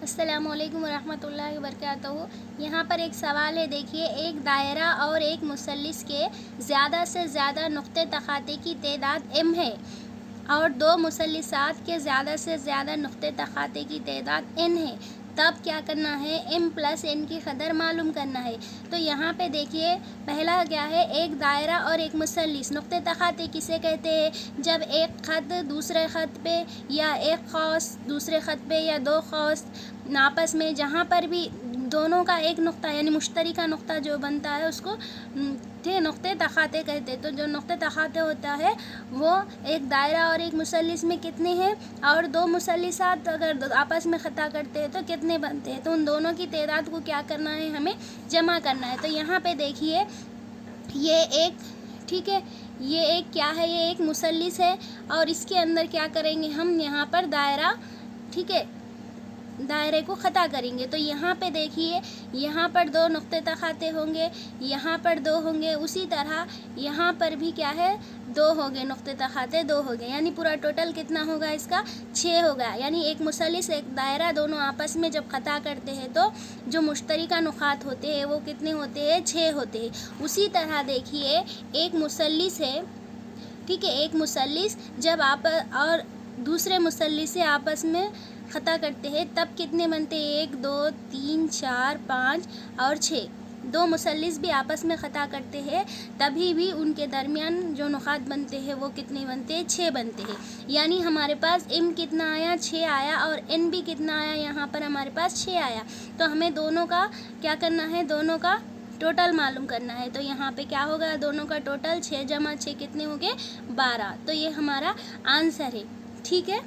अस्सलामुअलैकुम वरहमतुल्लाहि वबरकातुहू। यहाँ पर एक सवाल है, देखिए, एक दायरा और एक मुसल्लिस के ज़्यादा से ज़्यादा नुक्ते तख़ाते की तादाद m है और दो मुसल्लिसात के ज़्यादा से ज़्यादा नुक्ते तख़ाते की तादाद n है। तब क्या करना है? m प्लस n की कदर मालूम करना है। तो यहाँ पे देखिए, पहला क्या है, एक दायरा और एक मुसल्लिस। नुक्ते तख़ाते किसे कहते हैं? जब एक ख़त दूसरे ख़त पे या एक क़ौस दूसरे ख़त पे या दो क़ौस आपस में जहाँ पर भी दोनों का एक नुक्ता यानी मुश्तरका नुक्ता जो बनता है उसको नुक्ते तख़ाते कहते हैं। तो जो नुक्ते तख़ाते होता है वो एक दायरा और एक मुसल्लिस में कितने हैं, और दो मुसल्लिसात अगर आपस में ख़ता करते हैं तो कितने बनते हैं। तो उन दोनों की तादाद को क्या करना है, हमें जमा करना है। तो यहाँ पे देखिए, ये एक, ठीक है, ये एक क्या है, ये एक मुसल्लिस है और इसके अंदर क्या करेंगे हम, यहाँ पर दायरा, ठीक है, दायरे को ख़ता करेंगे। तो यहाँ पे देखिए, यहाँ पर दो नुक्ते तख़ाते होंगे, यहाँ पर दो होंगे, उसी तरह यहाँ पर भी क्या है, दो हो गए, नुक्ते तख़ाते दो हो गए, यानी पूरा टोटल कितना होगा इसका, 6 होगा। यानी एक मुसल्लिस एक दायरा दोनों आपस में जब ख़ता करते हैं तो जो मुश्तरका नुक़ात होते हैं वो कितने होते हैं, 6 होते हैं। उसी तरह देखिए, एक मुसल्लिस है, ठीक है, एक मुसल्लिस जब आप और दूसरे मुसल्लिस से आपस में ख़ता करते हैं तब कितने बनते हैं, 1 2 3 4 5 और 6। दो मुसल्लिस भी आपस में ख़ता करते हैं तभी भी उनके दरमियान जो नुक़ात बनते हैं वो कितने बनते हैं, 6 बनते हैं। यानी हमारे पास m कितना आया, 6 आया, और n भी कितना आया, यहाँ पर हमारे पास 6 आया। तो हमें दोनों का क्या करना है, दोनों का टोटल मालूम करना है। तो यहाँ पे क्या होगा, दोनों का टोटल 6 जमा 6 कितने हो गए, 12। तो ये हमारा आंसर है, ठीक है।